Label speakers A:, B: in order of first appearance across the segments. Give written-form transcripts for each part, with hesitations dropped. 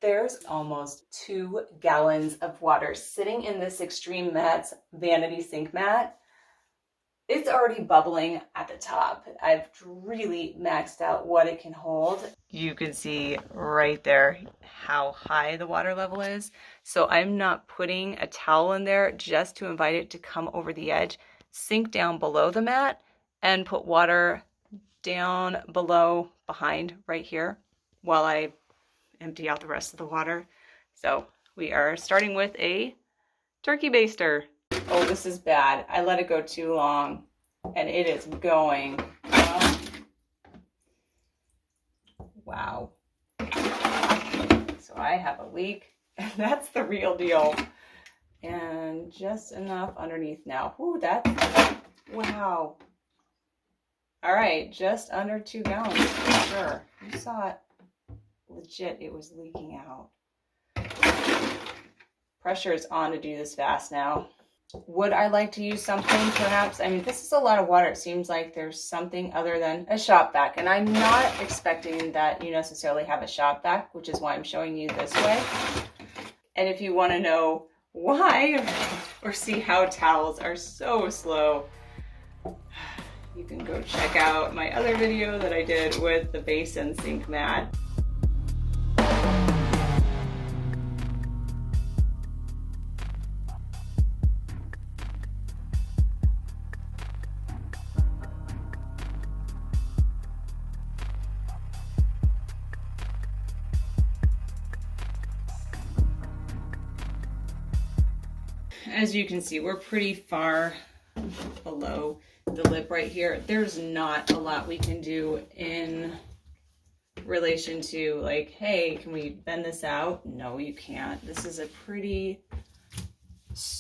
A: There's almost 2 gallons of water sitting in this Xtreme Mat's vanity sink mat. It's already bubbling at the top. I've really maxed out what it can hold. You can see right there how high the water level is. So I'm not putting a towel in there just to invite it to come over the edge, sink down below the mat, and put water down below behind right here while I empty out the rest of the water. So we are starting with a turkey baster. Oh, this is bad. I let it go too long and it is going. Wow. So I have a leak and that's the real deal. And just enough underneath now. Ooh, that's, wow. All right, just under 2 gallons for sure. You saw it. Legit, it was leaking out. Pressure is on to do this fast now. Would I like to use something perhaps? I mean, this is a lot of water. It seems like there's something other than a shop vac. And I'm not expecting that you necessarily have a shop vac, which is why I'm showing you this way. And if you want to know why or see how towels are so slow, you can go check out my other video that I did with the basin sink mat. As you can see, we're pretty far below the lip right here. There's not a lot we can do in relation to like, hey, can we bend this out? No, you can't. This is a pretty,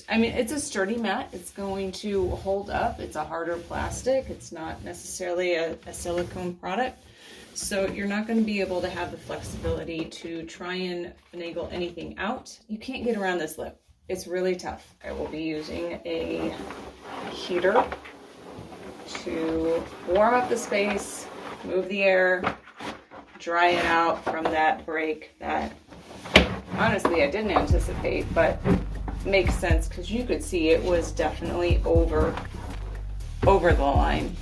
A: I mean, it's a sturdy mat. It's going to hold up. It's a harder plastic. It's not necessarily a silicone product. So you're not going to be able to have the flexibility to try and finagle anything out. You can't get around this lip. It's really tough. I will be using a heater to warm up the space, move the air, dry it out from that break that honestly I didn't anticipate, but makes sense because you could see it was definitely over the line.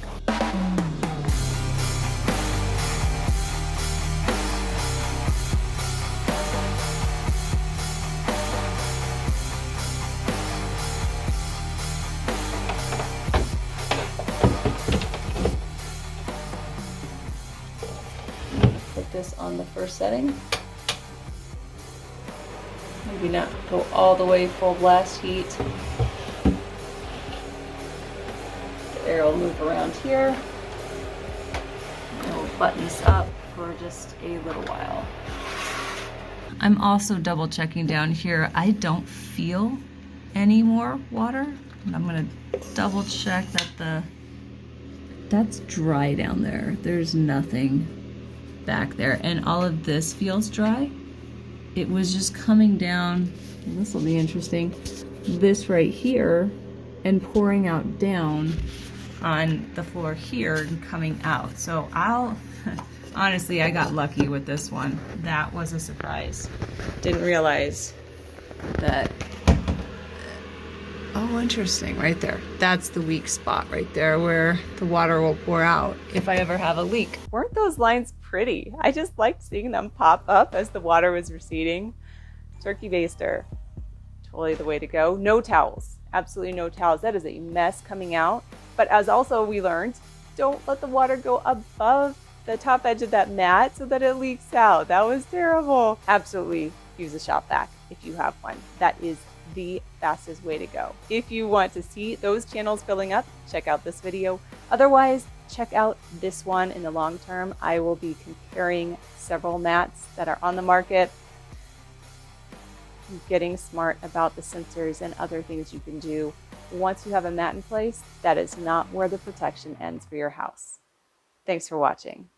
A: This on the first setting. Maybe not go all the way full blast heat. The air will move around here. And we'll button this up for just a little while. I'm also double checking down here. I don't feel any more water. And I'm gonna double check that that's dry down there. There's nothing back there, and all of this feels dry. It was just coming down, and this will be interesting, this right here, and pouring out down on the floor here and coming out. So honestly, I got lucky with this one. That was a surprise. Didn't realize that. Oh, interesting, right there. That's the weak spot right there where the water will pour out if I ever have a leak. Weren't those lines pretty? I just liked seeing them pop up as the water was receding. Turkey baster, totally the way to go. No towels, absolutely no towels. That is a mess coming out. But as also we learned, don't let the water go above the top edge of that mat so that it leaks out. That was terrible. Absolutely use a shop vac if you have one. That is the fastest way to go. If you want to see those channels filling up, check out this video. Otherwise, check out this one in the long term. I will be comparing several mats that are on the market, getting smart about the sensors and other things you can do. Once you have a mat in place, that is not where the protection ends for your house. Thanks for watching.